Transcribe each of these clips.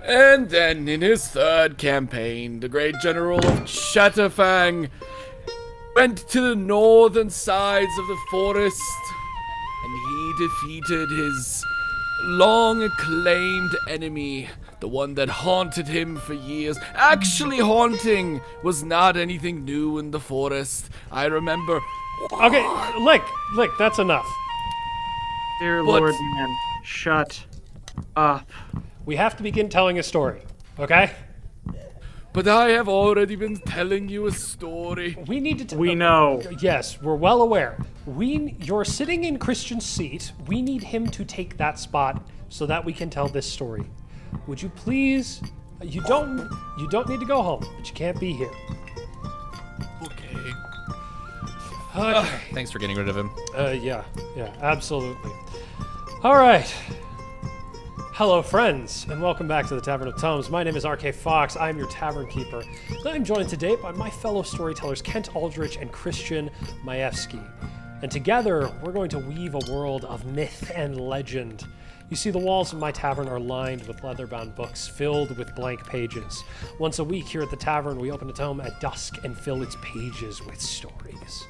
And then, in his third campaign, the great general of Chatterfang went to the northern sides of the forest, and he defeated his long-acclaimed enemy, the one that haunted him for years. Actually, haunting was not anything new in the forest. I remember... Okay, Lick, that's enough. Dear What? Lord, man, shut up. We have to begin telling a story, okay? But I have already been telling you a story. We need to... We know. Yes, we're well aware. You're sitting in Christian's seat. We need him to take that spot so that we can tell this story. Would you please... You don't need to go home, but you can't be here. Okay. Okay. Thanks for getting rid of him. Yeah, absolutely. All right. Hello, friends, and welcome back to the Tavern of Tomes. My name is RK Fox. I'm your tavern keeper. And I'm joined today by my fellow storytellers, Kent Aldrich and Christian Majewski. And together, we're going to weave a world of myth and legend. You see, the walls of my tavern are lined with leather-bound books filled with blank pages. Once a week here at the tavern, we open a tome at dusk and fill its pages with stories.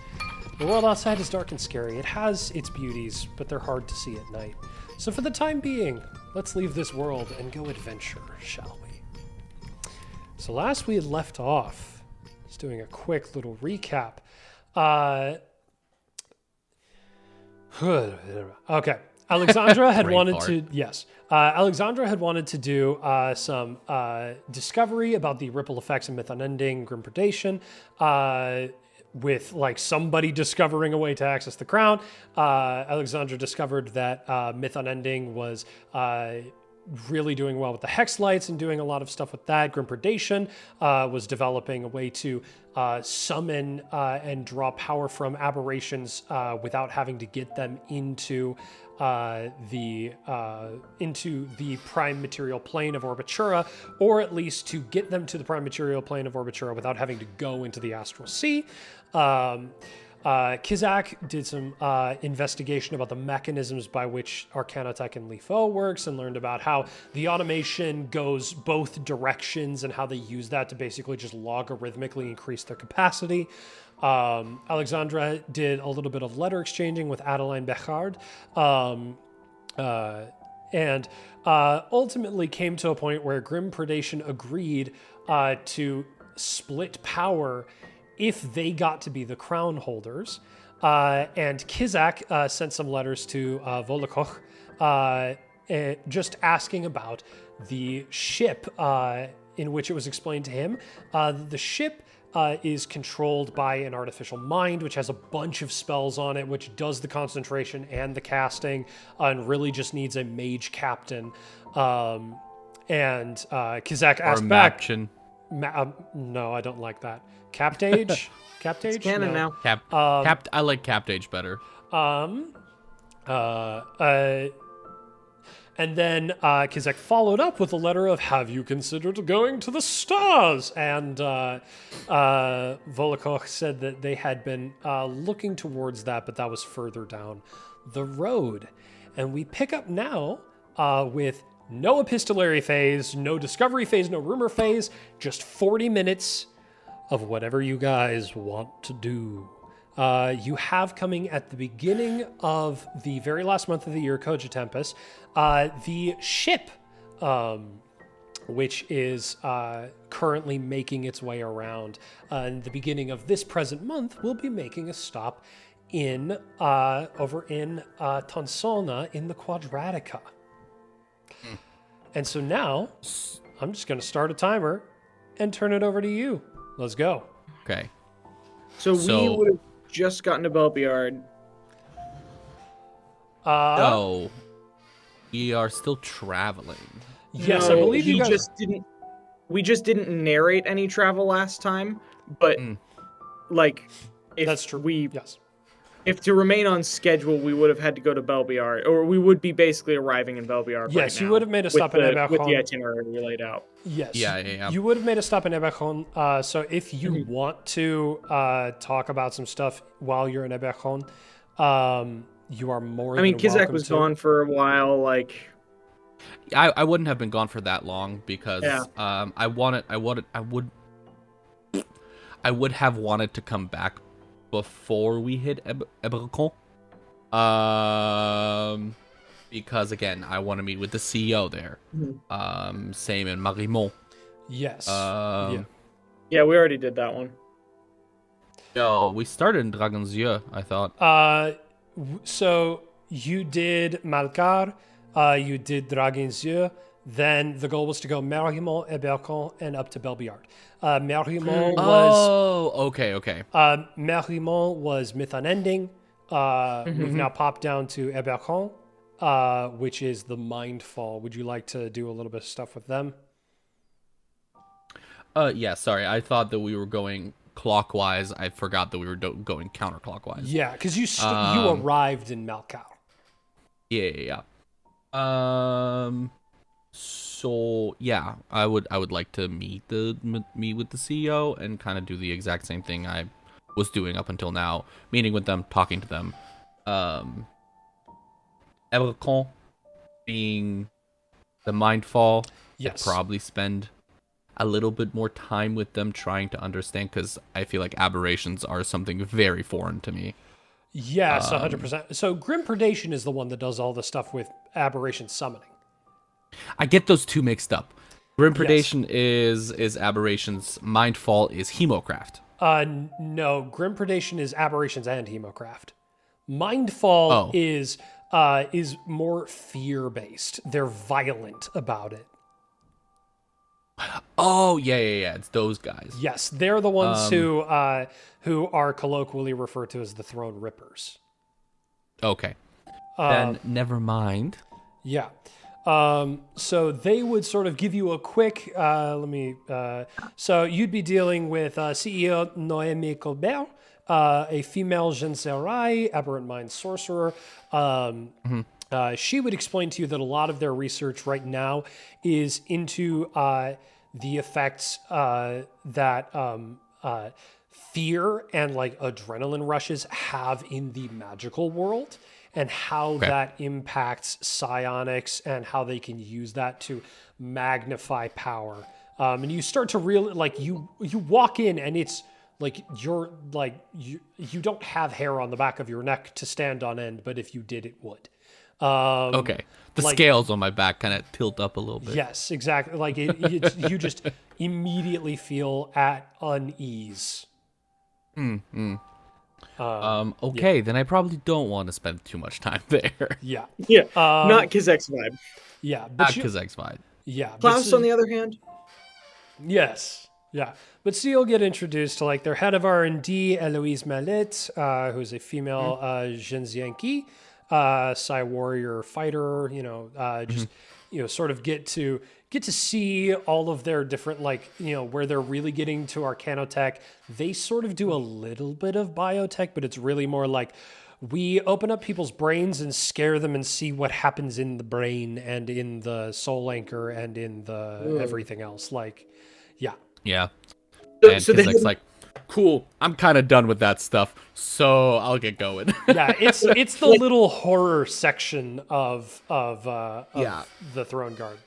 The world outside is dark and scary. It has its beauties, but they're hard to see at night. So for the time being, let's leave this world and go adventure, shall we? So last we had left off, just doing a quick little recap. Okay. Alexandra had wanted to, Alexandra had wanted to do some discovery about the ripple effects of Myth Unending, Grim Predation, with like somebody discovering a way to access the crown. Alexandra discovered that Myth Unending was really doing well with the hex lights and doing a lot of stuff with that. Grim Predation was developing a way to summon and draw power from aberrations without having to get them into the prime material plane of Orbitura, or at least to get them to the prime material plane of Orbitura without having to go into the astral sea. Ky'Zak did some investigation about the mechanisms by which Arcanotech and LeFo works and learned about how the automation goes both directions and how they use that to basically just logarithmically increase their capacity. Alexandra did a little bit of letter exchanging with Adeline Bechard, and ultimately came to a point where Grim Predation agreed to split power if they got to be the crown holders. And Ky'Zak sent some letters to Volokoch, just asking about the ship, in which it was explained to him. The ship is controlled by an artificial mind, which has a bunch of spells on it, which does the concentration and the casting, and really just needs a mage captain. And Ky'Zak asked back... no, I don't like that. Captage? Captage? It's canon now. I like Captage better. And then Ky'Zak followed up with a letter of, have you considered going to the stars? And Volokoch said that they had been looking towards that, but that was further down the road. And we pick up now with no epistolary phase, no discovery phase, no rumor phase, just 40 minutes of whatever you guys want to do. You have coming at the beginning of the very last month of the year, Koja Tempest, the ship, which is currently making its way around. In the beginning of this present month, we'll be making a stop in over in Tonsona in the Quadratica. And so now, I'm just going to start a timer and turn it over to you. Let's go. Okay. So we would have just gotten to Belbiard. No. We are still traveling. Yes, No, I believe you guys... We just didn't narrate any travel last time, but like, if That's true. Yes. If to remain on schedule, we would have had to go to Belbiard, or we would be basically arriving in Belbiard. Yes, right you now would have made a stop in Eberron. with the itinerary laid out. Yes. Yeah. You would have made a stop in Eberron. So if you want to talk about some stuff while you're in Eberron, you are more than welcome Ky'Zak was to. gone for a while. Like, I wouldn't have been gone for that long because Yeah. I would have wanted to come back before we hit Ebercon. Because again, I want to meet with the CEO there. Same in Marimont. Yes. Yeah. Yeah, we already did that one. No, we started in Dragon's Yeux, I thought. So you did Malcar, you did Dragon's Yeux, then the goal was to go Marimont, Ebercon, and up to Belbiard. Marimont was okay. Marimont was Myth Unending. We've now popped down to Ebercon, which is the Mindfall. Would you like to do a little bit of stuff with them? Yeah, sorry. I thought that we were going clockwise. I forgot that we were going counterclockwise. Yeah, because you arrived in Malcar. Yeah. So yeah, I would like to meet with the CEO and kind of do the exact same thing I was doing up until now, meeting with them, talking to them. Ebercon being the Mindfall. Yes. I'd probably spend a little bit more time with them trying to understand, because I feel like aberrations are something very foreign to me. Yes, 100%. So Grim Predation is the one that does all the stuff with aberration summoning. I get those two mixed up. Grim Predation is aberrations. Mindfall is Hemocraft. No, Grim Predation is aberrations and Hemocraft. Mindfall is more fear-based. They're violent about it. Oh, yeah. It's those guys. Yes, they're the ones who are colloquially referred to as the Throne Rippers. Okay. Then never mind. Yeah. So they would sort of give you a quick, so you'd be dealing with CEO Noémie Colbert, a female Genserai, aberrant mind sorcerer. She would explain to you that a lot of their research right now is into the effects that fear and like adrenaline rushes have in the magical world, and how that impacts psionics and how they can use that to magnify power. And you start to really you walk in and it's like you don't have hair on the back of your neck to stand on end, but if you did, it would. Okay. The scales on my back kind of tilt up a little bit. Yes, exactly. Like you just immediately feel at unease. Okay, then I probably don't want to spend too much time there. Yeah. Yeah. Not Ky'Zak's vibe. Yeah. Not But Ky'Zak's vibe. yeah. Klaus, on the other hand. Yes. Yeah. But so you'll get introduced to like their head of R&D, Eloise Mallet, who's a female Genzianki, Psy warrior fighter, sort of get to see all of their different, where they're really getting to arcanotech. They sort of do a little bit of biotech, but it's really more like we open up people's brains and scare them and see what happens in the brain and in the soul anchor and in the everything else. Yeah. And So Ky'Zak's like, cool, I'm kind of done with that stuff, so I'll get going. Yeah, it's the little horror section of the Throne Guard.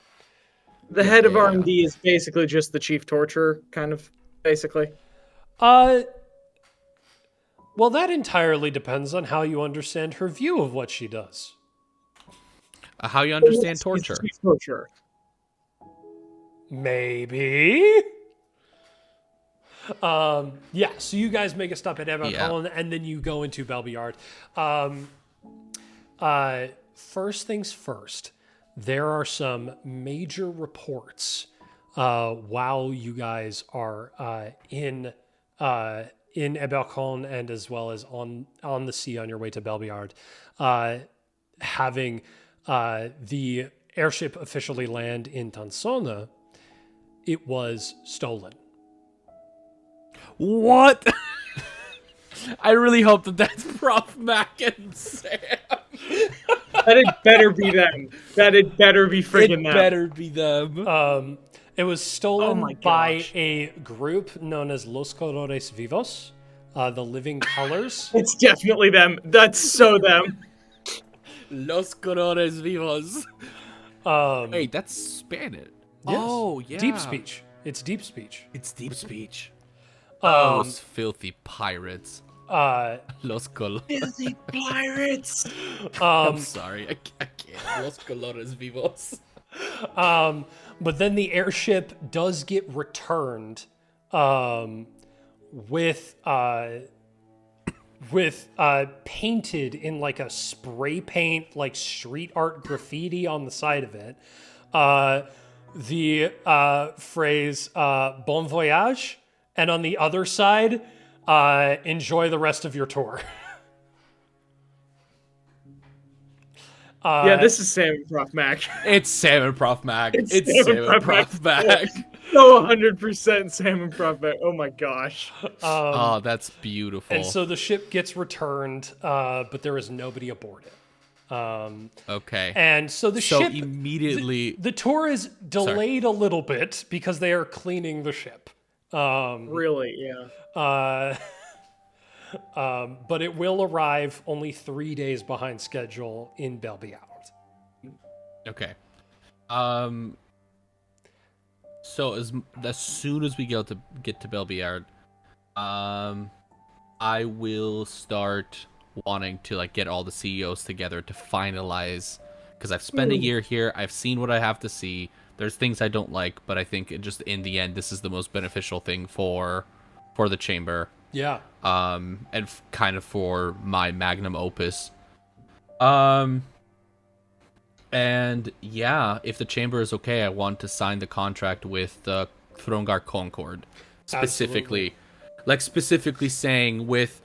The head of R&D is basically just the chief torturer, kind of, basically. Well, that entirely depends on how you understand her view of what she does. How you understand He's the torture? chief torturer. Maybe. Yeah, so you guys make a stop at Ebercon, and then you go into Belbiard. First things first, there are some major reports while you guys are in Ebercon and as well as on the sea on your way to Belbiard, having the airship officially land in Tansona. It was stolen. What? I really hope that's Prof. Mac and Sam. That it better be them. That it better be friggin' them. It better be them. It was stolen my by gosh. a group known as Los Colores Vivos, the Living Colors. It's definitely them. That's so them. Los colores vivos. Wait, that's Spanish. Yes. Oh, yeah. Deep speech. It's deep speech. It's deep speech. Um, Those filthy pirates. Los colores. Filthy pirates. I'm sorry. I can't. Los colores vivos. But then the airship does get returned with painted in like a spray paint, like street art graffiti on the side of it. The phrase "Bon voyage," and on the other side, "Enjoy the rest of your tour." Yeah, this is Sam and Prof Mac. It's Sam and Prof Mac. It's Sam Sam and and Prof Prof Mac. So 100% Sam and Prof Mac. Oh my gosh. Oh, that's beautiful. And so the ship gets returned, but there is nobody aboard it. Okay. And so the So ship immediately, the tour is delayed a little bit because they are cleaning the ship. Really, yeah. But it will arrive only 3 days behind schedule in Belbiard. okay. So as soon as we get to Belbiard, I will start wanting to like get all the CEOs together to finalize, because I've spent a year here. I've seen what I have to see. There's things I don't like, but I think in the end, this is the most beneficial thing for the chamber. Yeah. And kind of for my magnum opus. And yeah, if the chamber is okay, I want to sign the contract with the Throneguard Concord, specifically, specifically saying with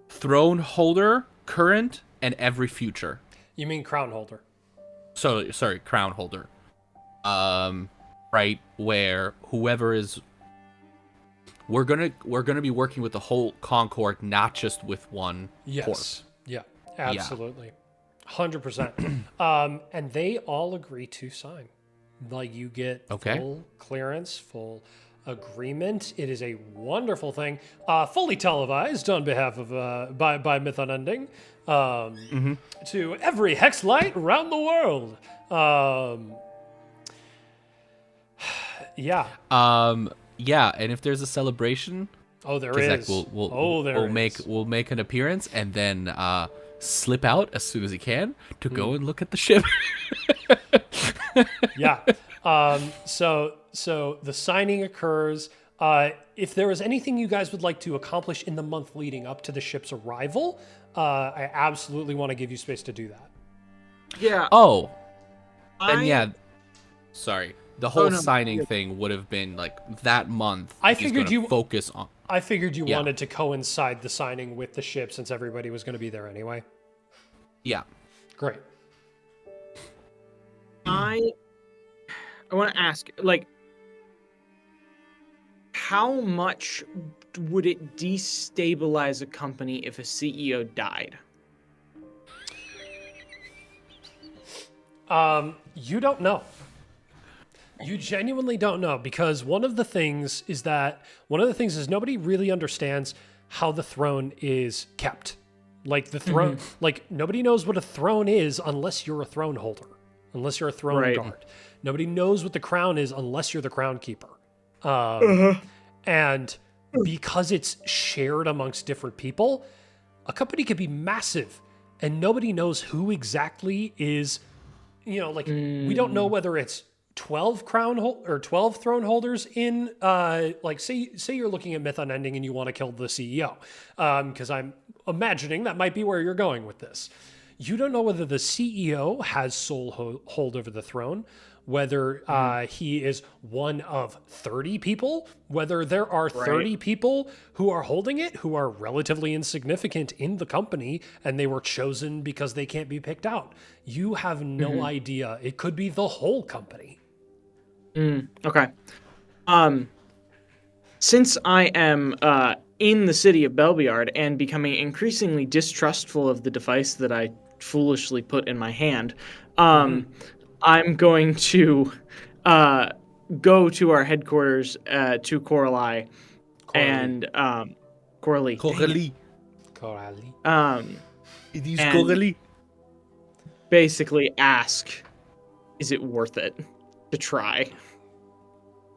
throne holder, current, and every future. You mean crown holder? So sorry, crown holder. Right, where whoever is. We're gonna be working with the whole Concord, not just with one port. Yeah, absolutely. 100%. And they all agree to sign. Like, you get full clearance, full agreement. It is a wonderful thing. Fully televised on behalf of by Myth Unending to every hex light around the world. Yeah. Yeah, and if there's a celebration, there Ky'Zak is. We'll make an appearance and then slip out as soon as he can to go and look at the ship. Yeah. So the signing occurs. If there is anything you guys would like to accomplish in the month leading up to the ship's arrival, I absolutely want to give you space to do that. Yeah. Oh. And yeah. Sorry. The whole signing thing would have been like that month. I figured you focus on. I figured you wanted to coincide the signing with the ship since everybody was going to be there anyway. Yeah. Great. I want to ask, like, how much would it destabilize a company if a CEO died? You don't know. You genuinely don't know, because one of the things is nobody really understands how the throne is kept. Like the throne, like nobody knows what a throne is unless you're a throne holder, unless you're a throne guard. Nobody knows what the crown is unless you're the crown keeper. And because it's shared amongst different people, a company could be massive and nobody knows who exactly is, we don't know whether it's 12 12 throne holders in say you're looking at Myth Unending and you want to kill the CEO, because I'm imagining that might be where you're going with this. You don't know whether the CEO has sole hold over the throne, whether he is one of 30 people, whether there are 30 people who are holding it, who are relatively insignificant in the company, and they were chosen because they can't be picked out. You have no idea. It could be the whole company. Okay. Since I am in the city of Belbiard and becoming increasingly distrustful of the device that I foolishly put in my hand, I'm going to go to our headquarters to Coralie. And Coralie. It is and- Coralie. basically ask, is it worth it to try?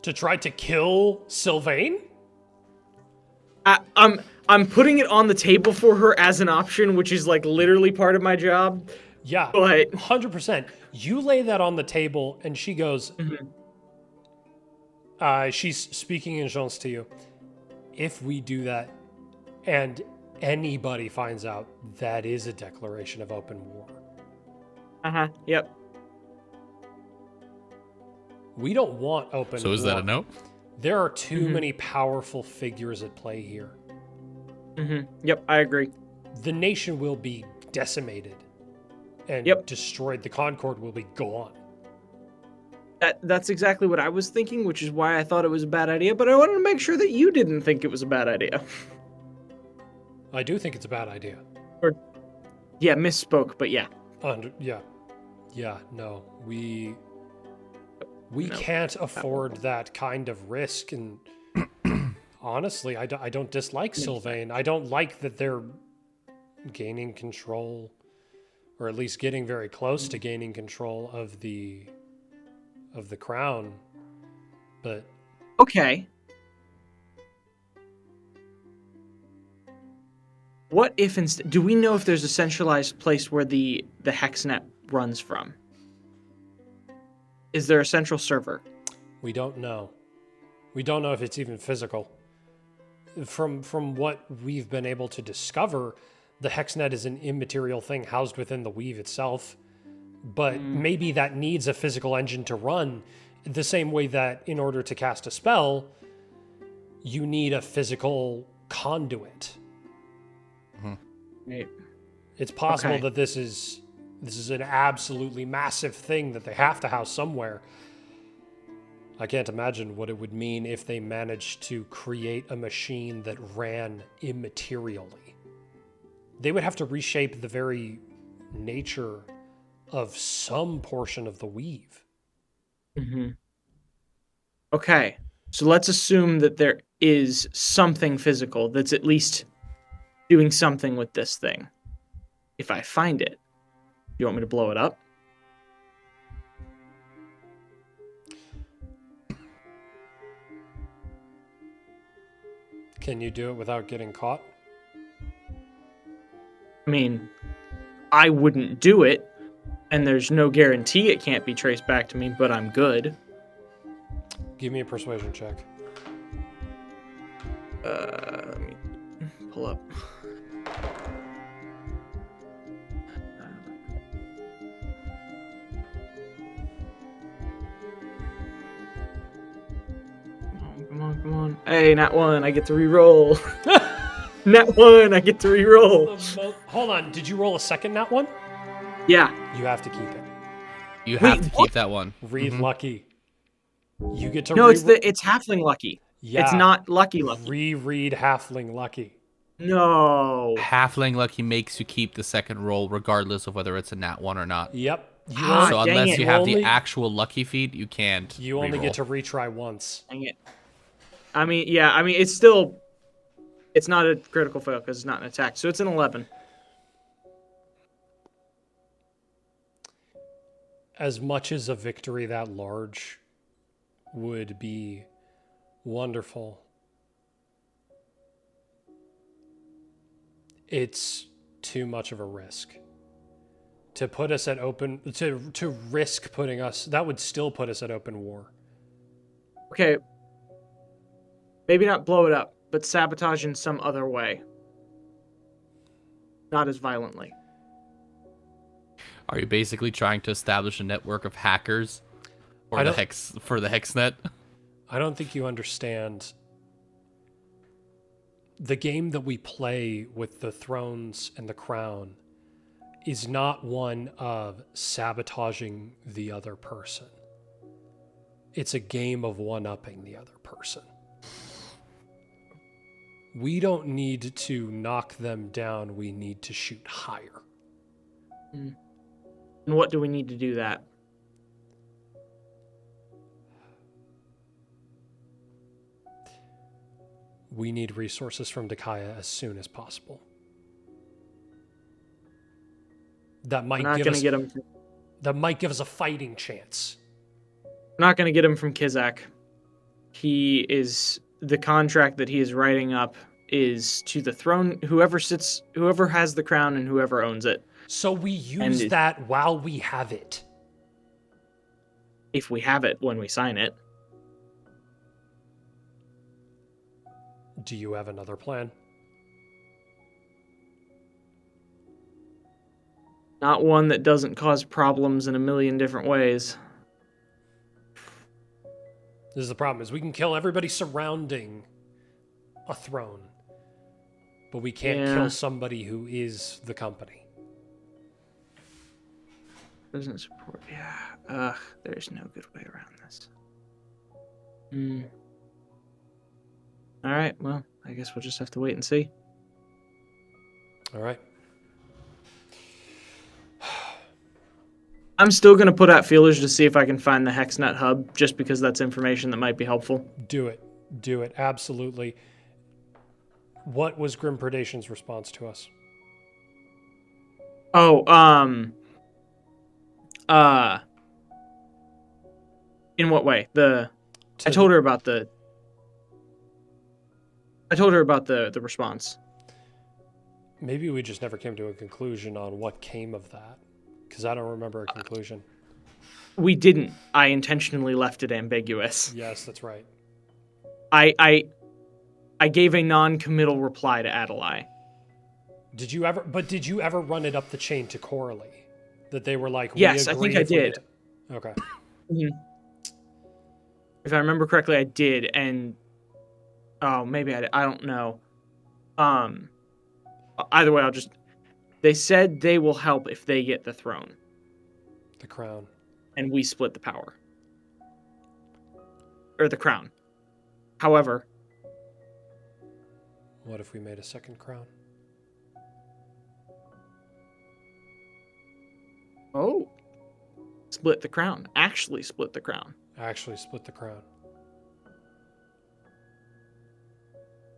To try to kill Sylvain? I'm putting it on the table for her as an option, which is like literally part of my job. Yeah, But 100%. You lay that on the table, and she goes, she's speaking in Jean's to you. If we do that, and anybody finds out, that is a declaration of open war. Yep. We don't want open war. So is that a no? There are too many powerful figures at play here. Yep, I agree. The nation will be decimated and destroyed. The Concord will be gone. That's exactly what I was thinking, which is why I thought it was a bad idea, but I wanted to make sure that you didn't think it was a bad idea. I do think it's a bad idea. Yeah, misspoke, but yeah. Yeah, no. We can't afford that kind of risk, and honestly, I don't dislike Sylvain. I don't like that they're gaining control, or at least getting very close to gaining control of the crown. But Okay. What if instead? Do we know if there's a centralized place where the hexnet runs from? Is there a central server? we don't know. We don't know if it's even physical. From what we've been able to discover, the hexnet is an immaterial thing housed within the weave itself. But maybe that needs a physical engine to run, the same way that in order to cast a spell, you need a physical conduit. Right. It's possible that this is an absolutely massive thing that they have to house somewhere. I can't imagine what it would mean if they managed to create a machine that ran immaterially. They would have to reshape the very nature of some portion of the weave. Okay, so let's assume that there is something physical that's at least doing something with this thing. If I find it, do you want me to blow it up? Can you do it without getting caught? I mean, I wouldn't do it, and there's no guarantee it can't be traced back to me, but I'm good. Give me a persuasion check. Let me pull up. Come on. Hey, nat 1, I get to re-roll. Nat 1, I get to re-roll. Hold on, did you roll a second nat one? Yeah. You have to keep it. You have to keep that one. Read lucky. You get to No, it's halfling lucky. Yeah. It's not lucky. Reread halfling lucky. No. Halfling lucky makes you keep the second roll regardless of whether it's a nat 1 or not. Yep. So dang unless it. you have only- the actual lucky feat, you can't. You only reroll. get to retry once. Dang it. I mean, it's still... It's not a critical fail because it's not an attack, so it's an 11. As much as a victory that large would be wonderful, it's too much of a risk. To put us at open... To risk putting us... That would still put us at open war. Okay. Maybe not blow it up, but sabotage in some other way. Not as violently. Are you basically trying to establish a network of hackers for the hexnet? I don't think you understand. The game that we play with the thrones and the crown is not one of sabotaging the other person. It's a game of one-upping the other person. We don't need to knock them down. We need to shoot higher. And what do we need to do that? We need resources from Dakaya as soon as possible. that might We're not give going us to get him. that might give us a fighting chance. We're not going to get him from Ky'Zak. He is the contract that he is writing up is to the throne. Whoever has the crown, and whoever owns it. So we use that while we have it. If we have it when we sign it. Do you have another plan? Not one that doesn't cause problems in a million different ways. This is the problem, is we can kill everybody surrounding a throne, but we can't kill somebody who is the company. Doesn't support. Yeah. There's no good way around this. All right. Well, I guess we'll just have to wait and see. All right. I'm still going to put out feelers to see if I can find the HexNet hub, just because that's information that might be helpful. Do it. Do it. Absolutely. What was Grim Predation's response to us? In what way? I told her about the response. Maybe we just never came to a conclusion on what came of that, because I don't remember a conclusion. We didn't. I intentionally left it ambiguous. Yes, that's right. I gave a non-committal reply to Adelaide. Did you ever run it up the chain to Coralie? That they were like, yes, we I agree think I if we did. Okay. Mm-hmm. If I remember correctly, I did, and maybe I don't know. Either way, they said they will help if they get the throne. The crown. And we split the power. Or the crown. However. What if we made a second crown? Oh. Split the crown. Actually split the crown. Actually split the crown.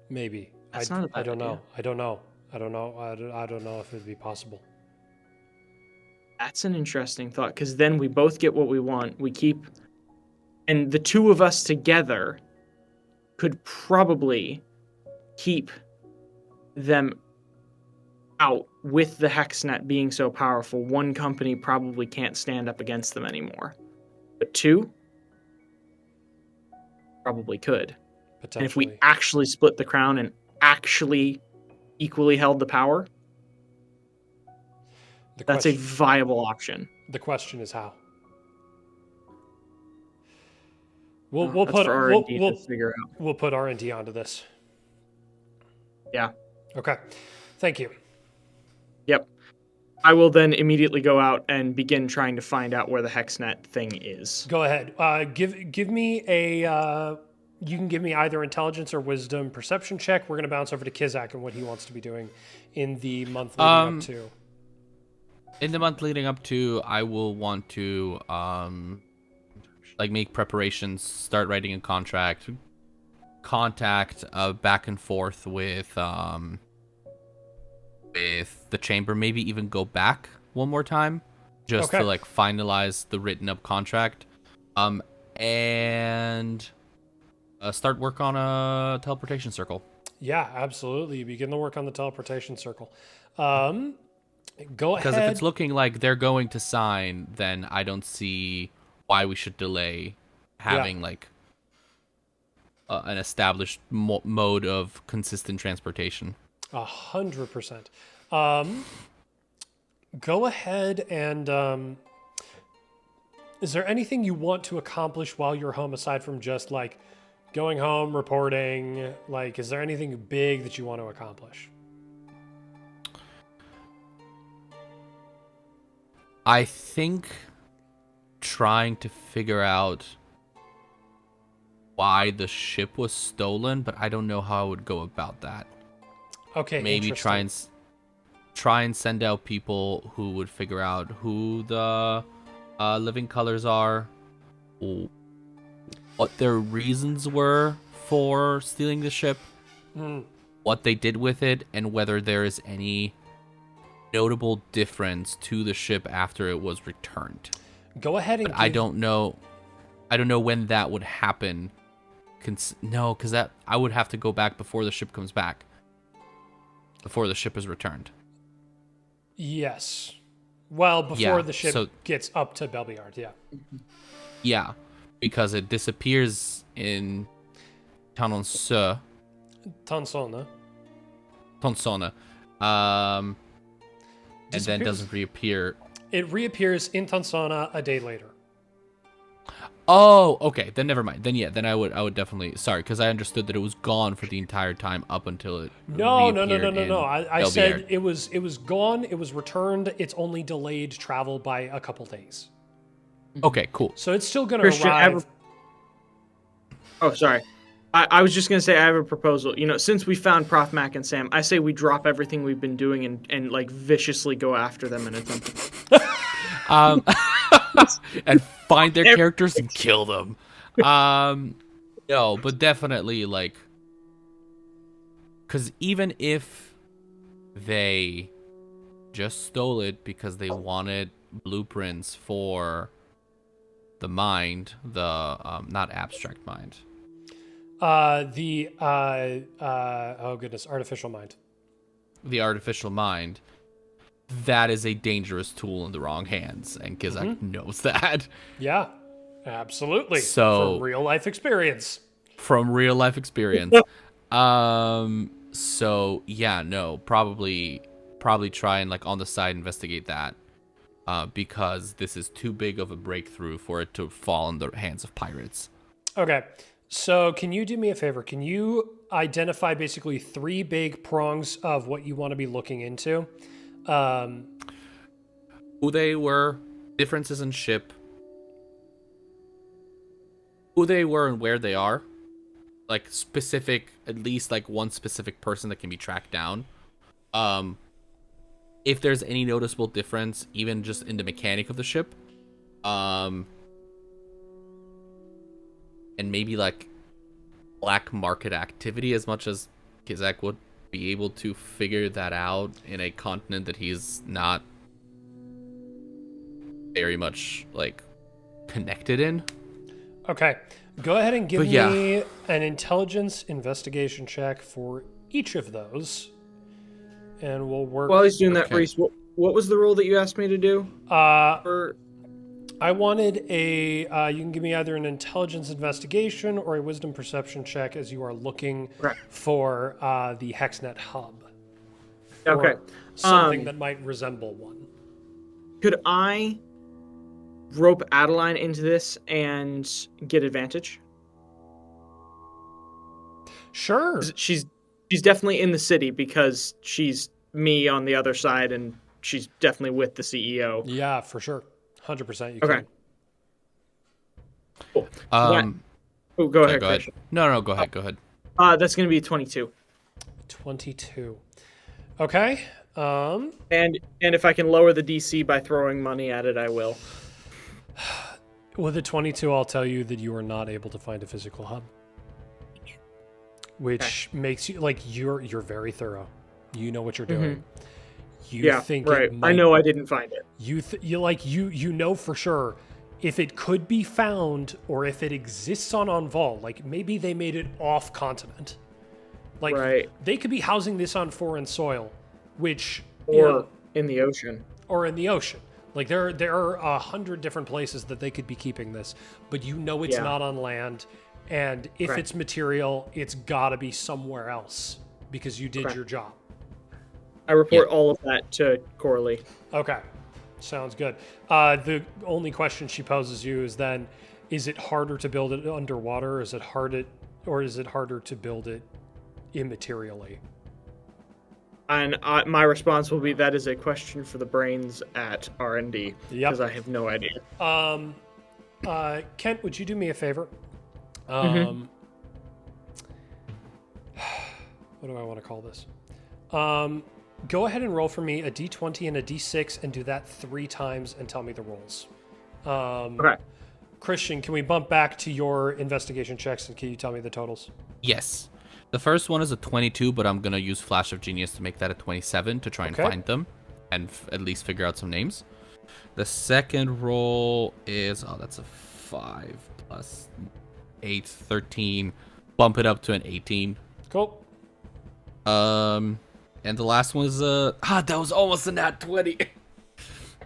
Maybe. That's not a bad idea. I don't know if it'd be possible. That's an interesting thought, because then we both get what we want. We keep... And the two of us together could probably keep them out with the HexNet being so powerful. One company probably can't stand up against them anymore. But two probably could. Potentially. And if we actually split the crown and actually equally held the power, that's a viable option. The question is how. We'll put R&D to figure out. We'll put R&D onto this. Yeah. Okay. Thank you. Yep. I will then immediately go out and begin trying to find out where the HexNet thing is. Go ahead. Give me a. You can give me either intelligence or wisdom perception check. We're going to bounce over to Ky'Zak and what he wants to be doing in the month leading up to. In the month leading up to, I will want to make preparations, start writing a contract, contact back and forth with the chamber, maybe even go back one more time just to finalize the written up contract, and start work on a teleportation circle. Yeah, absolutely. You begin the work on the teleportation circle. Go ahead. Because if it's looking like they're going to sign, then I don't see why we should delay having an established mode of consistent transportation. 100%. Go ahead and is there anything you want to accomplish while you're home aside from just going home, reporting? Is there anything big that you want to accomplish? I think trying to figure out why the ship was stolen, but I don't know how I would go about that. Okay, maybe try and send out people who would figure out who the living colors are, what their reasons were for stealing the ship, what they did with it, and whether there is any notable difference to the ship after it was returned. Go ahead and. I don't know when that would happen. Because that I would have to go back before the ship comes back. Before the ship is returned. Yes. Well, before the ship gets up to Belbeyard, yeah. Yeah, because it disappears in Tonsona. And then doesn't reappear. It reappears in Tonsona a day later. Oh, okay. Then never mind. Then I would definitely. Sorry, because I understood that it was gone for the entire time up until it. No. I said it was gone. It was returned. It's only delayed travel by a couple days. Okay, cool. So it's still going to arrive. Oh, sorry. I was just going to say I have a proposal. Since we found Prof Mac and Sam, I say we drop everything we've been doing and like viciously go after them in a temple. And find their characters and kill them. No, but definitely like, because even if they just stole it because they wanted blueprints for the mind, the not abstract mind. Artificial mind. The artificial mind. That is a dangerous tool in the wrong hands, and Ky'Zak knows that. Yeah, absolutely. So from real life experience. So yeah, no, probably try and like on the side investigate that, because this is too big of a breakthrough for it to fall in the hands of pirates. Okay, so can you do me a favor? Can you identify basically 3 big prongs of what you want to be looking into? Who they were, differences in ship, who they were and where they are, like specific, at least like one specific person that can be tracked down. If there's any noticeable difference, even just in the mechanic of the ship, and maybe like black market activity, as much as Ky'Zak would be able to figure that out in a continent that he's not very much like connected in. Okay, go ahead and give me an intelligence investigation check for each of those, and we'll work. While he's doing that, Reese, what was the role that you asked me to do? I wanted a. You can give me either an intelligence investigation or a wisdom perception check as you are looking for the HexNet hub. Okay. Or something that might resemble one. Could I rope Adeline into this and get advantage? Sure. She's definitely in the city because she's me on the other side, and she's definitely with the CEO. Yeah, for sure. 100% you can. Cool. Go ahead. Go ahead. No, go ahead. Go ahead. That's going to be 22. 22. Okay. And if I can lower the DC by throwing money at it, I will. With a 22, I'll tell you that you are not able to find a physical hub, which makes you like you're very thorough. You know what you're doing. You think right. I know I didn't find it. You know for sure if it could be found or if it exists on Enval. Like maybe they made it off continent. Like they could be housing this on foreign soil, which in the ocean. Or in the ocean. Like there are 100 different places that they could be keeping this, but you know it's not on land, and if it's material, it's got to be somewhere else because you did your job. I report all of that to Coralie. Okay, sounds good. The only question she poses you is then, is it harder to build it underwater? Is it harder to build it immaterially? And my response will be that is a question for the brains at R&D because I have no idea. Kent, would you do me a favor? What do I want to call this? Go ahead and roll for me a d20 and a d6 and do that 3 times and tell me the rolls. Okay. Christian, can we bump back to your investigation checks and can you tell me the totals? Yes. The first one is a 22, but I'm going to use Flash of Genius to make that a 27 to try and find them. and at least figure out some names. The second roll is that's a 5 plus 8, 13. Bump it up to an 18. Cool. And the last one is that was almost a nat 20.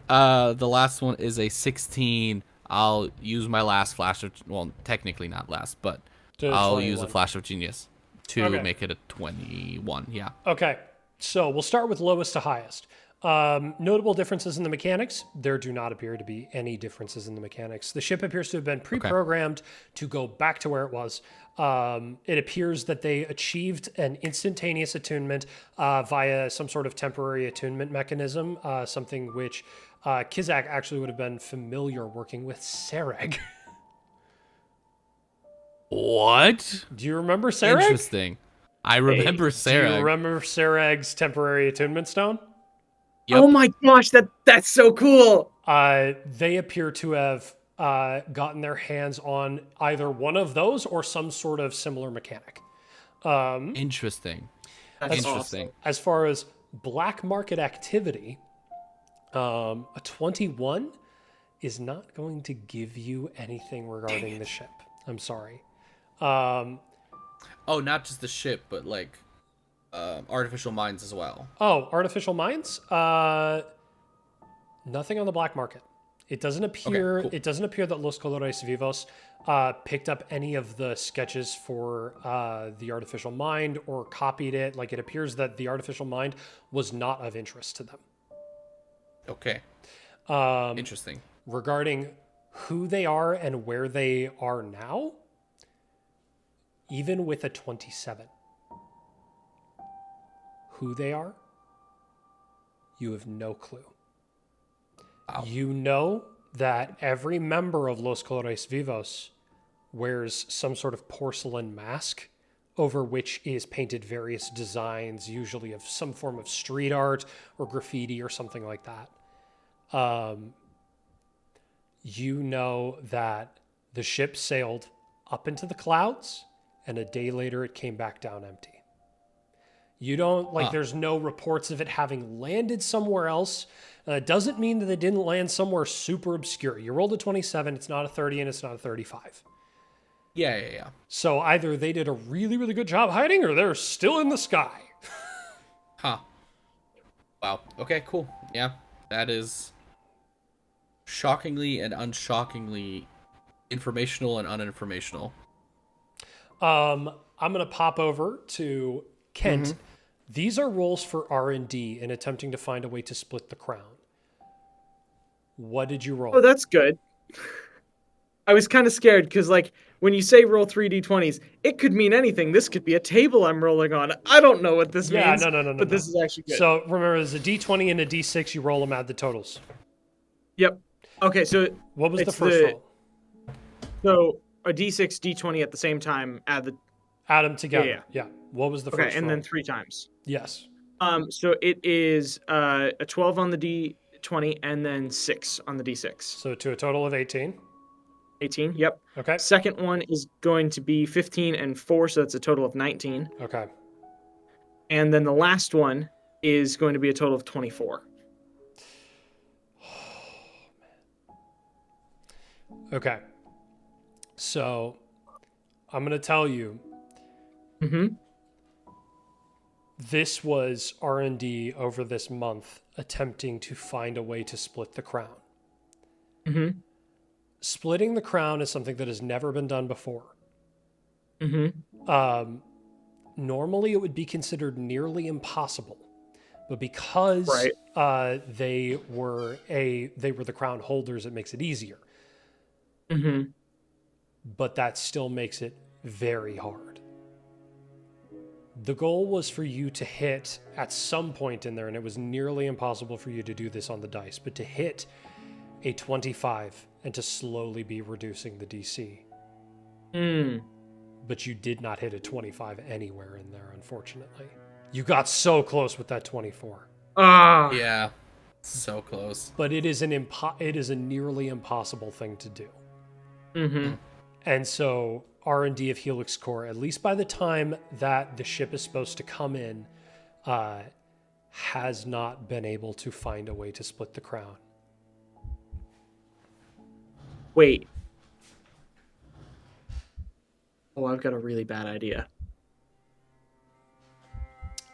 The last one is a 16. I'll use my last flash of, well, technically not last, but I'll use a flash of genius to make it a 21. Yeah. Okay. So we'll start with lowest to highest. Notable differences in the mechanics. There do not appear to be any differences in the mechanics. The ship appears to have been pre-programmed to go back to where it was. It appears that they achieved an instantaneous attunement via some sort of temporary attunement mechanism, something which Ky'Zak actually would have been familiar working with Sereg. What? Do you remember Sereg? Interesting. I remember Sereg. Do you remember Sereg's temporary attunement stone? Yep. Oh my gosh, that's so cool. They appear to have gotten their hands on either one of those or some sort of similar mechanic. Interesting. That's Interesting. awesome. As far as black market activity, a 21 is not going to give you anything regarding the ship. I'm sorry. Oh, not just the ship, but like artificial minds as well. Oh, artificial minds? Nothing on the black market. It doesn't appear. Okay, cool. It doesn't appear that Los Colores Vivos picked up any of the sketches for the artificial mind or copied it. Like, it appears that the artificial mind was not of interest to them. Okay. Interesting. Regarding who they are and where they are now, even with a 27, who they are, you have no clue. Wow. You know that every member of Los Colores Vivos wears some sort of porcelain mask over which is painted various designs, usually of some form of street art or graffiti or something like that. You know that the ship sailed up into the clouds and a day later it came back down empty. You don't, there's no reports of it having landed somewhere else. It doesn't mean that they didn't land somewhere super obscure. You rolled a 27, it's not a 30, and it's not a 35. Yeah. So either they did a really, really good job hiding, or they're still in the sky. Huh. Wow. Okay, cool. Yeah, that is shockingly and unshockingly informational and uninformational. I'm going to pop over to Kent. Mm-hmm. These are rolls for R&D in attempting to find a way to split the crown. What did you roll? Oh, that's good. I was kind of scared because, like, when you say roll 3d20s, it could mean anything. This could be a table I'm rolling on. I don't know what this means. No. But this is actually good. So remember, there's a d20 and a d6. You roll them, add the totals. Yep. Okay, so what was the first roll? So a d6, d20 at the same time. Add them together. Yeah. What was the first roll? Okay, and then 3 times. Yes. So it is a 12 on the d20 and then 6 on the d6. So to a total of 18. 18, yep. Okay. Second one is going to be 15 and 4, so that's a total of 19. Okay. And then the last one is going to be a total of 24. Okay. So I'm going to tell you. Mm-hmm. This was R&D over this month attempting to find a way to split the crown. Mm-hmm. Splitting the crown is something that has never been done before. Mm-hmm. Normally, it would be considered nearly impossible, but because they were the crown holders, it makes it easier. Mm-hmm. But that still makes it very hard. The goal was for you to hit at some point in there, and it was nearly impossible for you to do this on the dice, but to hit a 25 and to slowly be reducing the DC. But you did not hit a 25 anywhere in there, unfortunately. You got so close with that 24. Yeah, so close. But it is a nearly impossible thing to do. Mm-hmm. And so R&D of Helix Core, at least by the time that the ship is supposed to come in, has not been able to find a way to split the crown. Wait. Oh, I've got a really bad idea.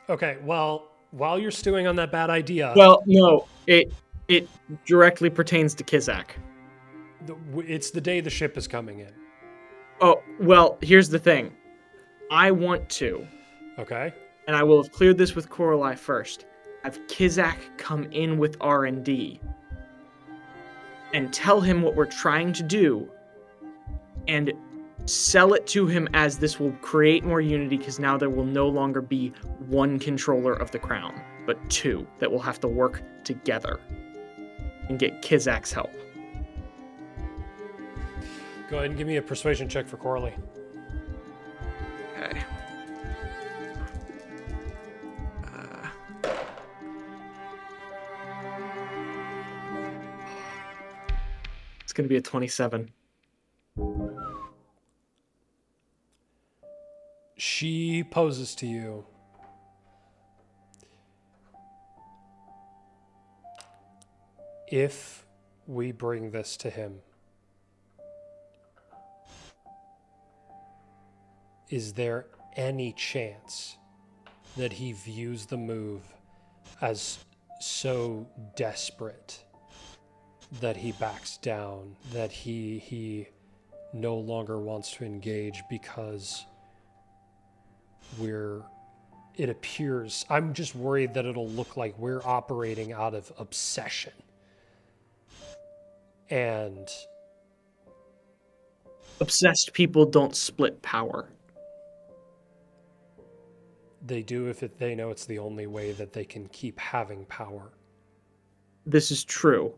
Okay, well, while you're stewing on that bad idea, Well, no, it directly pertains to Ky'Zak. it's the day the ship is coming in. Oh, well, here's the thing. I want to, Okay? and I will have cleared this with Coralie first, have Ky'Zak come in with R&D and tell him what we're trying to do and sell it to him as this will create more unity, because now there will no longer be one controller of the crown, but two that will have to work together and get Ky'Zak's help. Go ahead and give me a persuasion check for Coralie. Okay. It's going to be a 27. She poses to you. If we bring this to him, is there any chance that he views the move as so desperate that he backs down, that he no longer wants to engage because it appears, I'm just worried that it'll look like we're operating out of obsession. And Obsessed people don't split power. they do if they know it's the only way that they can keep having power. This is true.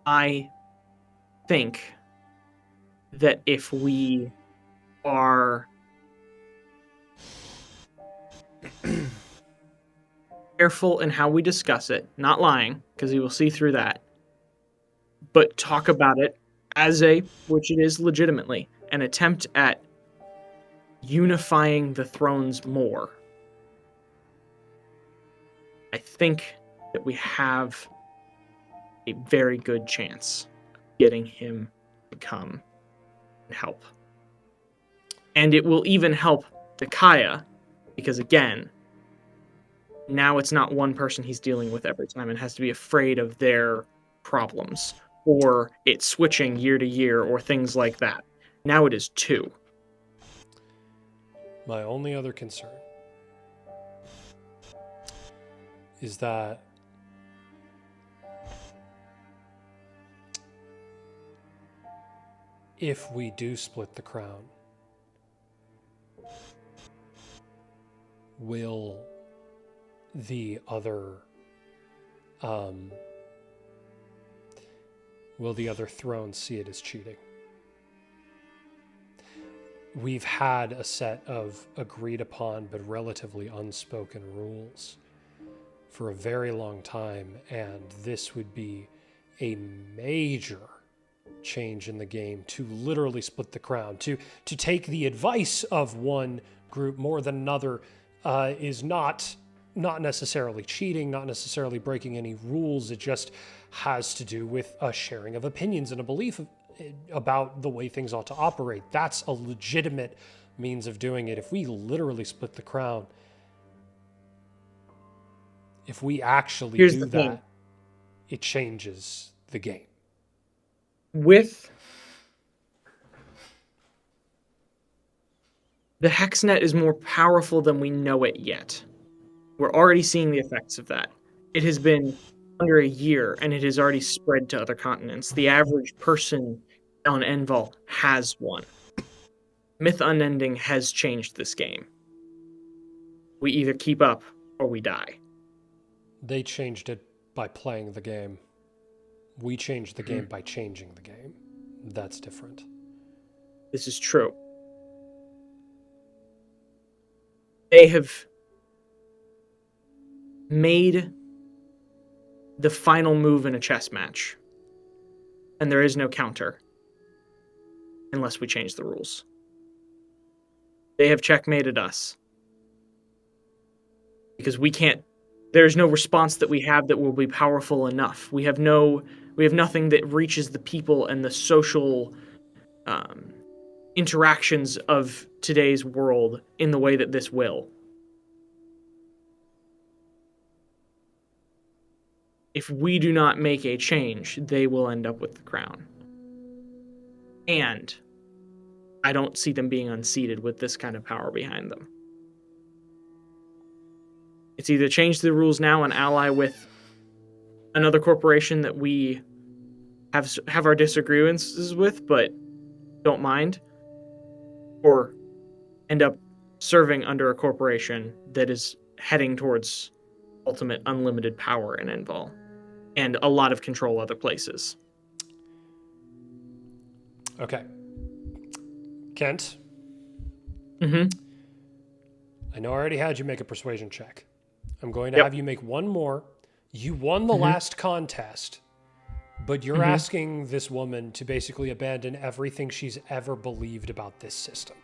I think that if we are careful in how we discuss it, not lying, because he will see through that, but talk about it as which it is legitimately, an attempt at unifying the thrones more. I think that we have a very good chance of getting him to come and help. And it will even help Dakaya, because again, now it's not one person he's dealing with every time and has to be afraid of their problems, or it switching year to year, or things like that. Now it is two. My only other concern is that if we do split the crown, will the other thrones see it as cheating? We've had a set of agreed upon but relatively unspoken rules for a very long time, and this would be a major change in the game to literally split the crown. To take the advice of one group more than another is not necessarily cheating, not necessarily breaking any rules. It just has to do with a sharing of opinions and a belief about the way things ought to operate. That's a legitimate means of doing it. If we literally split the crown, if we actually do that, it changes the game. With the Hexnet is more powerful than we know it yet. We're already seeing the effects of that. It has been under a year, and it has already spread to other continents. The average person on Enval has one. Myth Unending has changed this game. We either keep up or we die. They changed it by playing the game. We changed the game by changing the game. That's different. This is true. They have made the final move in a chess match, and there is no counter unless we change the rules. They have checkmated us. because we can't. There's no response that we have that will be powerful enough. We have nothing that reaches the people and the social interactions of today's world in the way that this will. If we do not make a change, they will end up with the crown. And I don't see them being unseated with this kind of power behind them. It's either change the rules now and ally with another corporation that we have our disagreements with, but don't mind, or end up serving under a corporation that is heading towards ultimate unlimited power in Enval and a lot of control other places. Okay. Kent? Mm-hmm. I know I already had you make a persuasion check. I'm going to have you make one more. You won the last contest, but you're asking this woman to basically abandon everything she's ever believed about this system.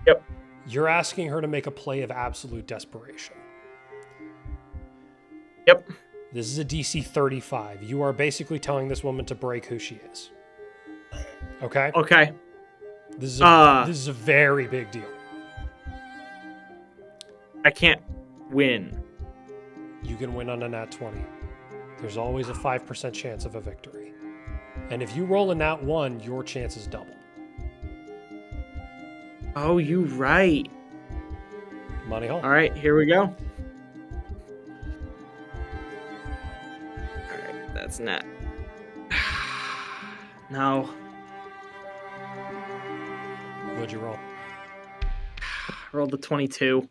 Yep. You're asking her to make a play of absolute desperation. Yep. This is a DC 35. You are basically telling this woman to break who she is. Okay? Okay. This is a very big deal. I can't win. You can win on a nat 20. There's always a 5% chance of a victory. And if you roll a nat 1, your chance is double. Oh, you right. Money hole. All right, here we go. All right, that's net. No. What'd you roll? I rolled a 22.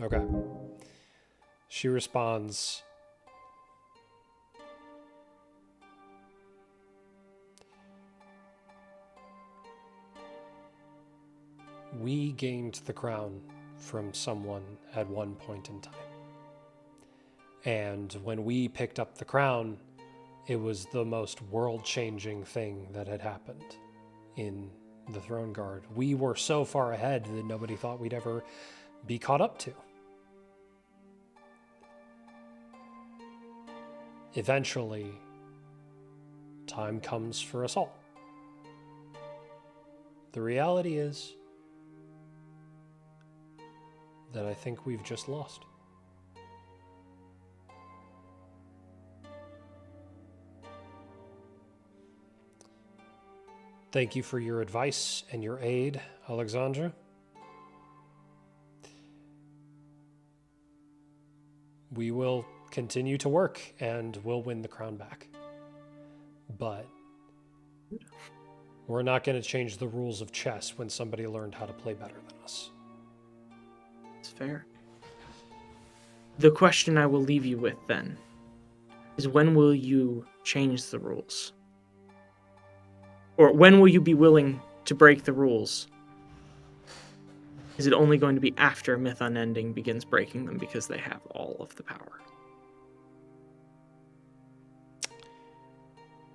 Okay. She responds, "We gained the crown from someone at one point in time. And when we picked up the crown, it was the most world-changing thing that had happened in the Throneguard. We were so far ahead that nobody thought we'd ever be caught up to. Eventually, time comes for us all. The reality is that I think we've just lost." Thank you for your advice and your aid, Alexandre. We will continue to work and we'll win the crown back. But we're not going to change the rules of chess when somebody learned how to play better than us. It's fair. The question I will leave you with then is, when will you change the rules? Or when will you be willing to break the rules? Is it only going to be after Myth Unending begins breaking them because they have all of the power?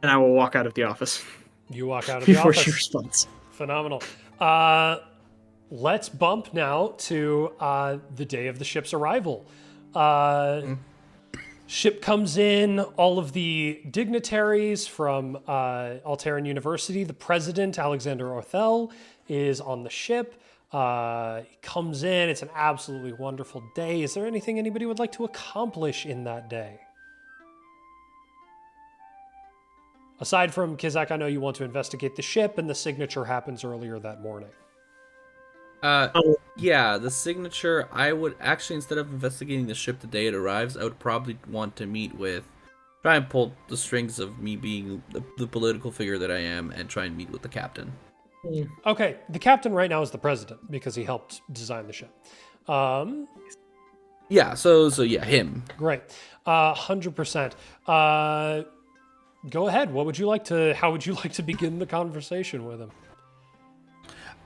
And I will walk out of the office. You walk out of the before office. She responds. Phenomenal. Let's bump now to the day of the ship's arrival. Ship comes in, all of the dignitaries from Alteran University. The president, Alexandre Orthel, is on the ship. He comes in. It's an absolutely wonderful day. Is there anything anybody would like to accomplish in that day? Aside from Ky'Zak, I know you want to investigate the ship, and the signature happens earlier that morning. Yeah, the signature, I would actually, instead of investigating the ship the day it arrives, I would probably want to meet with, try and pull the strings of me being the political figure that I am, and try and meet with the captain. Okay, the captain right now is the president, because he helped design the ship. Yeah, so yeah, him. Great. 100%. Go ahead. How would you like to begin the conversation with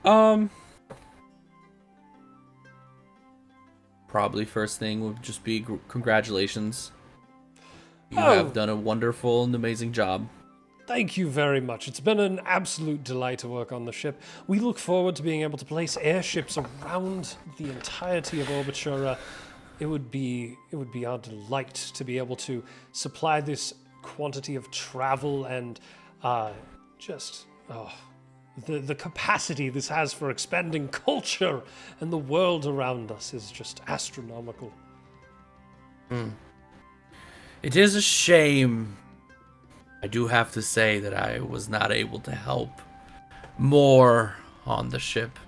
him? Probably first thing would just be congratulations. You have done a wonderful and amazing job. Thank you very much. It's been an absolute delight to work on the ship. We look forward to being able to place airships around the entirety of Orbitura it would be our delight to be able to supply this quantity of travel and the capacity this has for expanding culture and the world around us is just astronomical. It is a shame. I do have to say that I was not able to help more on the ship.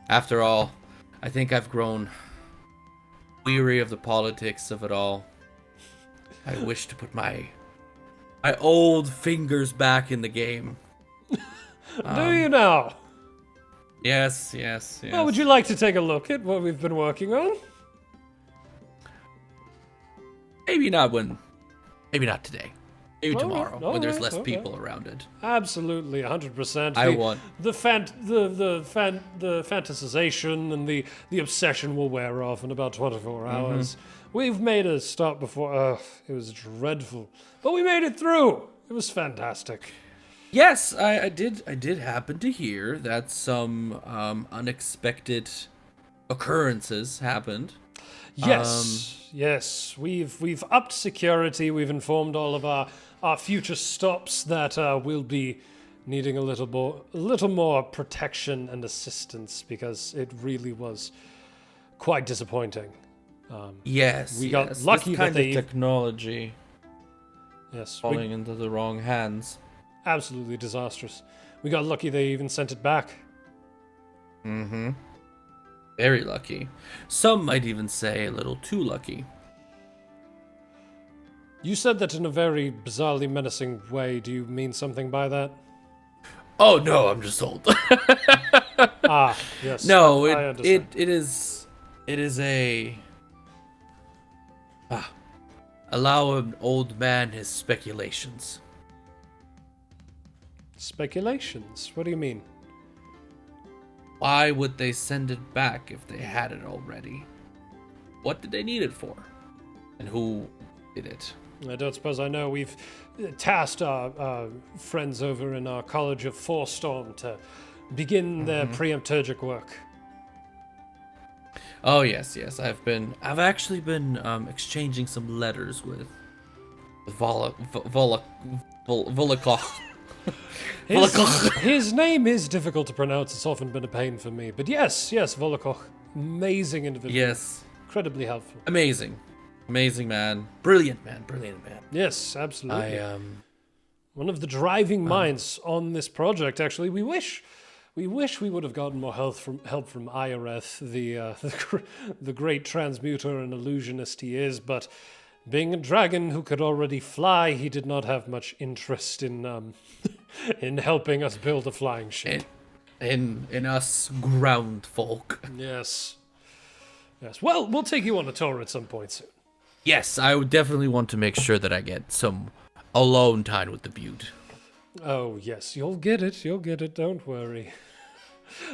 After all, I think I've grown weary of the politics of it all. I wish to put my old fingers back in the game. Do you now? Yes. Well, would you like to take a look at what we've been working on? Maybe not today. Maybe All tomorrow right, when there's all right, less okay. people around it. Absolutely, 100%. I want. The fantasization and the obsession will wear off in about 24 hours. We've made a stop before. It was dreadful, but we made it through. It was fantastic. Yes, I did happen to hear that some unexpected occurrences happened. Yes. We've upped security. We've informed all of our future stops that we'll be needing a little more protection and assistance because it really was quite disappointing. Yes, we got lucky this that kind they of technology yes, falling into the wrong hands. absolutely disastrous. We got lucky they even sent it back. Very lucky. Some might even say a little too lucky. You said that in a very bizarrely menacing way. Do you mean something by that? Oh no, I'm just old. Yes. No, I understand. it is a allow an old man his speculations. Speculations? What do you mean? Why would they send it back if they had it already? What did they need it for? And who did it? I don't suppose I know. We've tasked our friends over in our College of Forstorm to begin their preempturgic work. Oh yes. I've actually been exchanging some letters with Volokov. His name is difficult to pronounce. It's often been a pain for me. But yes, Volokov. Amazing individual. Yes. Incredibly helpful. Amazing man. Brilliant man. Yes, absolutely. I One of the driving minds on this project, actually. We wish we would have gotten more help from Ioreth, the great transmuter and illusionist he is, but being a dragon who could already fly, he did not have much interest in in helping us build a flying ship. in us ground folk. Yes. Well, we'll take you on a tour at some point soon. Yes, I would definitely want to make sure that I get some alone time with the Butte. Oh, yes, you'll get it. Don't worry.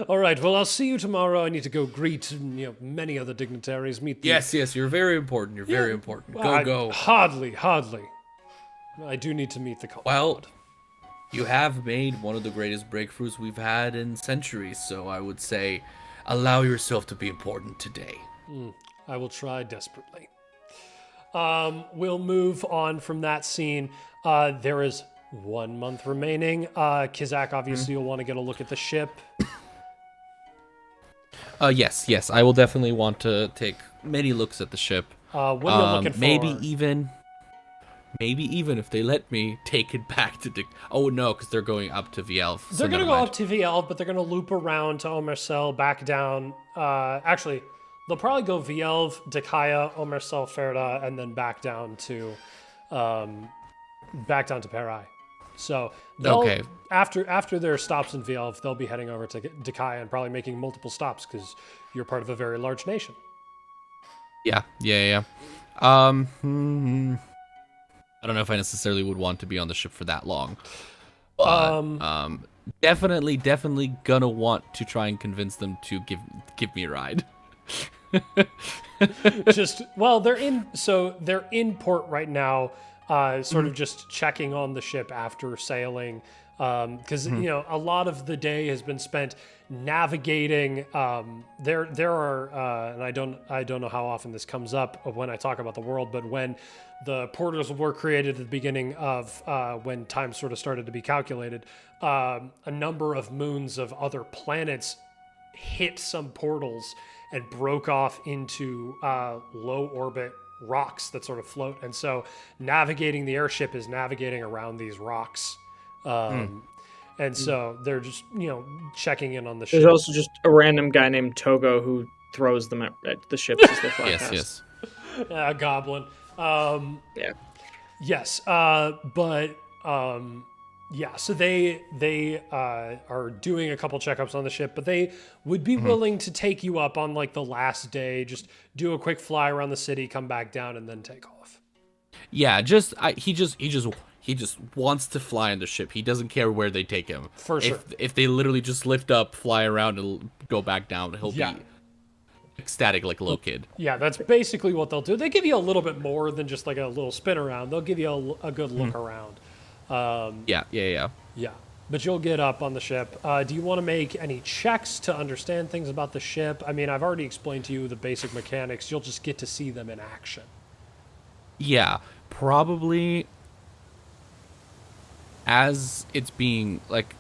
All right, well, I'll see you tomorrow. I need to go greet, many other dignitaries. Meet the... Yes, you're very important. You're very important. Go. Hardly. I do need to meet the Concord. Well, you have made one of the greatest breakthroughs we've had in centuries, so I would say allow yourself to be important today. I will try desperately. We'll move on from that scene. There is 1 month remaining. Ky'Zak, obviously, you'll want to get a look at the ship. Yes, I will definitely want to take many looks at the ship. What are you looking for? Maybe even if they let me take it back to oh no, because they're going up to Vielf. They're going to go up to Vielf, but they're going to loop around to Omersel, back down. Actually, they'll probably go Vielf, Dakaya, Omersel, Ferda, and then back down to Perai. So okay. After their stops in Vielf, they'll be heading over to Dakaya and probably making multiple stops because you're part of a very large nation. Yeah. I don't know if I necessarily would want to be on the ship for that long. But, definitely gonna want to try and convince them to give me a ride. They're in port right now, sort of just checking on the ship after sailing. because you know a lot of the day has been spent navigating. There are, and I don't know how often this comes up when I talk about the world, but when the portals were created at the beginning of when time sort of started to be calculated, a number of moons of other planets hit some portals and broke off into low orbit rocks that sort of float. And so navigating the airship is navigating around these rocks. And so they're just, you know, checking in on the ship. There's also just a random guy named Togo who throws them at the ships as they fly past. Yes. A goblin. Yeah. Yes. Yeah, so they are doing a couple checkups on the ship, but they would be willing to take you up on like the last day, just do a quick fly around the city, come back down, and then take off. Yeah, he just wants to fly on the ship. He doesn't care where they take him. For sure. If they literally just lift up, fly around, and go back down, he'll be ecstatic like a little kid. Yeah, that's basically what they'll do. They give you a little bit more than just like a little spin around. They'll give you a good look around. Yeah. Yeah, but you'll get up on the ship. Do you want to make any checks to understand things about the ship? I mean, I've already explained to you the basic mechanics. You'll just get to see them in action. Yeah, probably as it's being, like,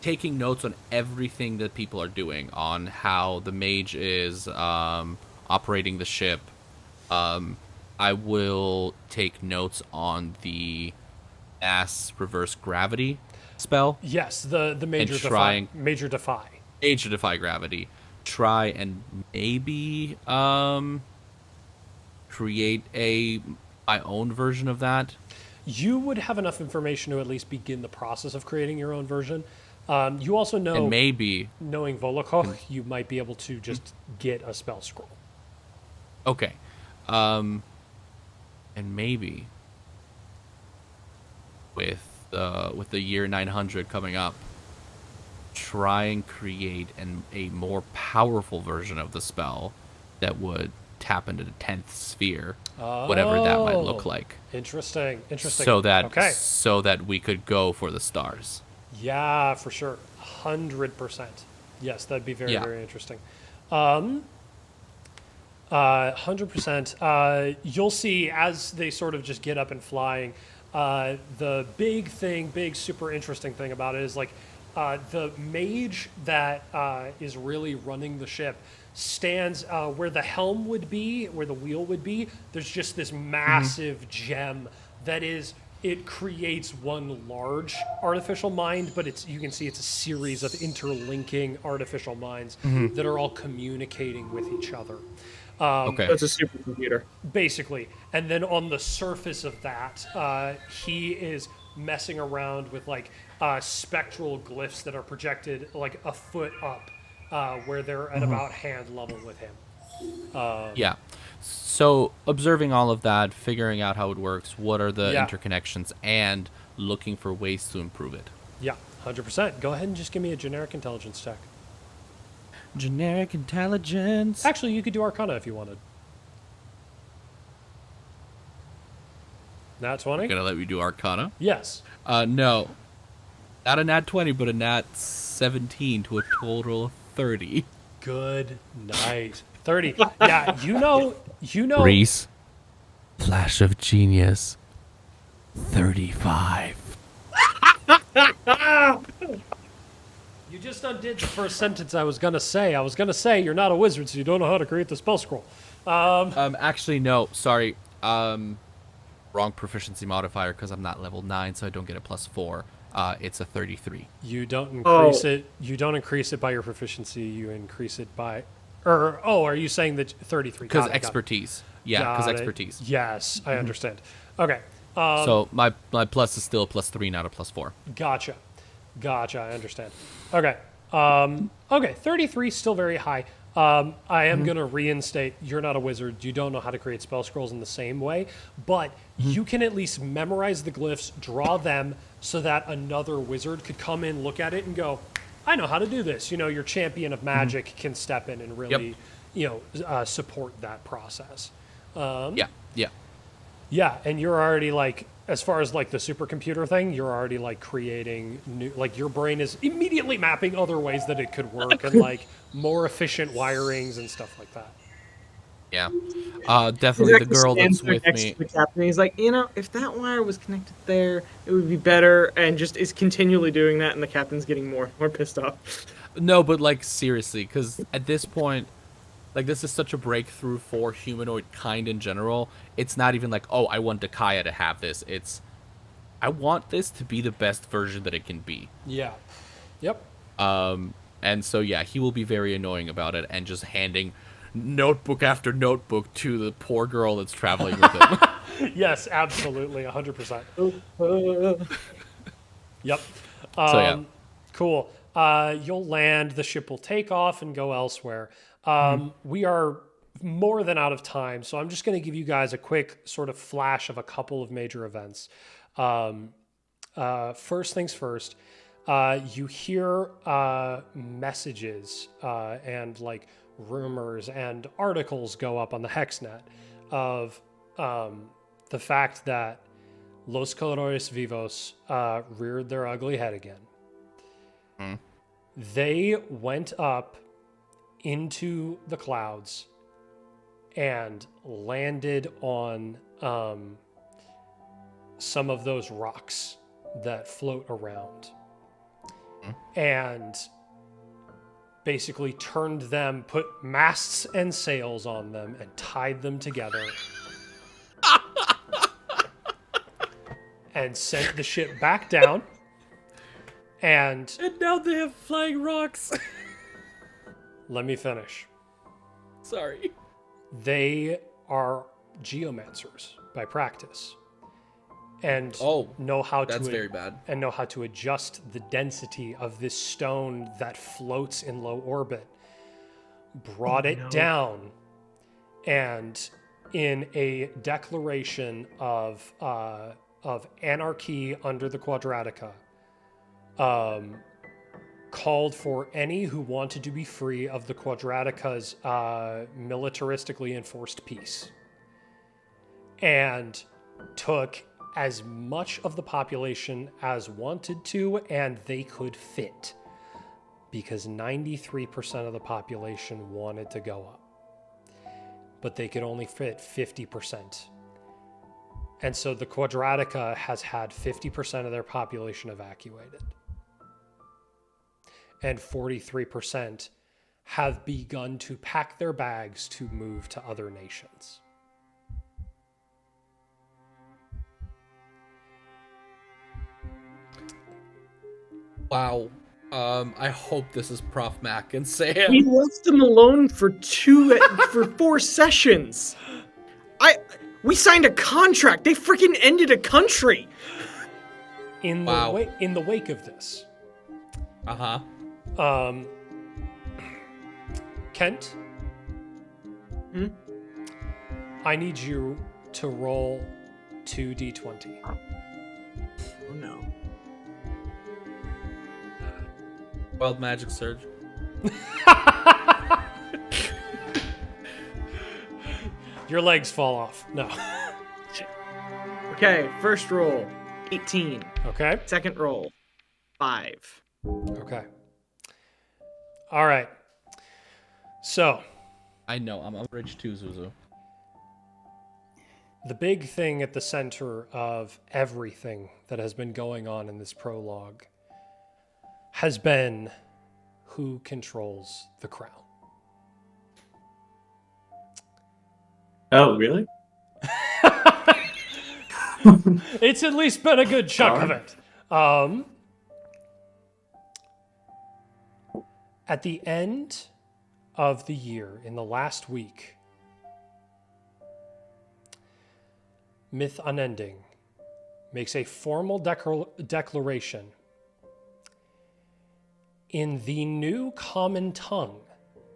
taking notes on everything that people are doing, on how the mage is operating the ship. I will take notes on the mass reverse gravity spell. Yes, the major defy. Major defy gravity. Try and maybe create my own version of that. You would have enough information to at least begin the process of creating your own version. You also know, and maybe knowing Volokoch, you might be able to just get a spell scroll. Okay, and maybe with the year 900 coming up, try and create a more powerful version of the spell that would tap into the 10th sphere, whatever that might look like. Interesting. So that we could go for the stars. Yeah, for sure. 100%. Yes, that'd be very, very interesting. 100%. You'll see as they sort of just get up and flying, the big super interesting thing about it is like the mage that is really running the ship stands where the helm would be, where the wheel would be. There's just this massive gem that it creates one large artificial mind, but you can see it's a series of interlinking artificial minds that are all communicating with each other. Okay. That's a supercomputer. Basically. And then on the surface of that, he is messing around with like spectral glyphs that are projected like a foot up, where they're at about hand level with him. Yeah. So observing all of that, figuring out how it works, what are the interconnections, and looking for ways to improve it. Yeah, 100%. Go ahead and just give me a generic intelligence check. Generic intelligence. Actually, you could do Arcana if you wanted. Nat 20? Gonna let me do Arcana? Yes. No. Not a nat 20, but a nat 17 to a total of 30. Good night. 30. Yeah, you know. Reese. Flash of genius. 35. You just undid the first sentence I was gonna say. I was gonna say you're not a wizard, so you don't know how to create the spell scroll. Actually, no. Sorry. Wrong proficiency modifier because I'm not level 9, so I don't get a +4. It's a 33. You don't increase it. You don't increase it by your proficiency. You increase it by, are you saying that 33? Because expertise. Yeah, because expertise. Yes, I understand. Okay. So my plus is still a +3, not a +4. Gotcha. I understand. Okay. 33 is still very high. I am going to reinstate, you're not a wizard. You don't know how to create spell scrolls in the same way, but you can at least memorize the glyphs, draw them so that another wizard could come in, look at it, and go, I know how to do this. You know, your champion of magic can step in and really, support that process. Yeah. Yeah, and you're already like, as far as like the supercomputer thing, you're already like creating new, like your brain is immediately mapping other ways that it could work and like more efficient wirings and stuff like that. Yeah. Definitely the Exactly girl stands that's there with next me. to the captain. He's like, if that wire was connected there, it would be better, and just is continually doing that, and the captain's getting more and more pissed off. No, but like seriously, because at this point, like this is such a breakthrough for humanoid kind in general. It's not even like, oh, I want Dakaya to have this. It's, I want this to be the best version that it can be. Yeah. Yep. And so yeah, he will be very annoying about it and just handing notebook after notebook to the poor girl that's traveling with him. Yes, absolutely, 100%. Yep. So yeah. Cool. You'll land, the ship will take off and go elsewhere. We are more than out of time, so I'm just going to give you guys a quick sort of flash of a couple of major events. First things first, you hear messages and like rumors and articles go up on the HexNet of the fact that Los Colores Vivos reared their ugly head again. They went up into the clouds and landed on some of those rocks that float around and basically turned them, put masts and sails on them and tied them together and sent the ship back down. And now they have flying rocks. let me finish. Sorry. They are geomancers by practice and know how to That's very bad. and know how to adjust the density of this stone that floats in low orbit. Brought it down, and in a declaration of anarchy under the Quadratica, called for any who wanted to be free of the Quadratica's militaristically enforced peace, and took as much of the population as wanted to, and they could fit, because 93% of the population wanted to go up, but they could only fit 50%. And so the Quadratica has had 50% of their population evacuated. And 43% have begun to pack their bags to move to other nations. Wow. I hope this is Prof Mac and Sam. We left them alone for 4 sessions. We signed a contract. They freaking ended a country. In the wake of this, Kent, I need you to roll 2d20. Oh no. Wild Magic Surge. Your legs fall off. No. Okay, first roll, 18. Okay. Second roll, 5. Okay. All right. So, I know, I'm rich too, Zuzu. the big thing at the center of everything that has been going on in this prologue has been who controls the crown. Oh, really? It's at least been a good chunk of it. At the end of the year, in the last week, Myth Unending makes a formal declaration in the new common tongue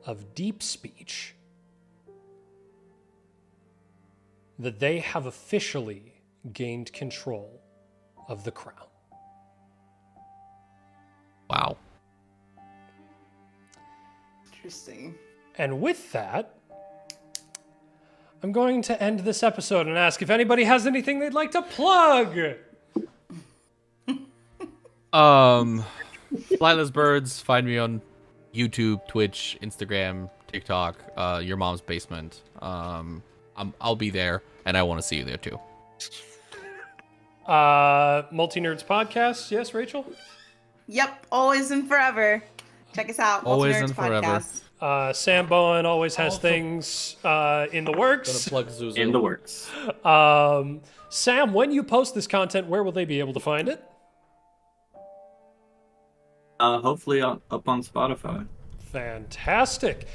of deep speech that they have officially gained control of the crown. Wow. Interesting. And with that, I'm going to end this episode and ask if anybody has anything they'd like to plug. Flightless Birds, find me on YouTube, Twitch, Instagram, TikTok, Your Mom's Basement. I'll be there, and I want to see you there too. Multi-Nerds Podcast. Yes, Rachel? Yep, always and forever. Check us out. Always Multi-Nerds and forever. Podcast. Sam Bowen always has things in the works. Gonna plug Zuzu. In the works. Sam, when you post this content, where will they be able to find it? Hopefully up on Spotify. Fantastic.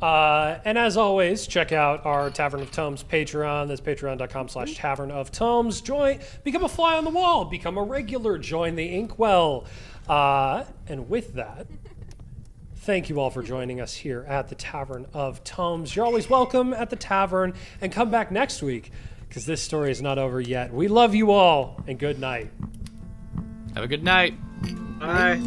And as always, check out our Tavern of Tomes Patreon. That's patreon.com/Tavern of Tomes. Become a fly on the wall. Become a regular. Join the Inkwell. And with that, thank you all for joining us here at the Tavern of Tomes. You're always welcome at the tavern, and come back next week because this story is not over yet. We love you all, and good night. Have a good night. Bye.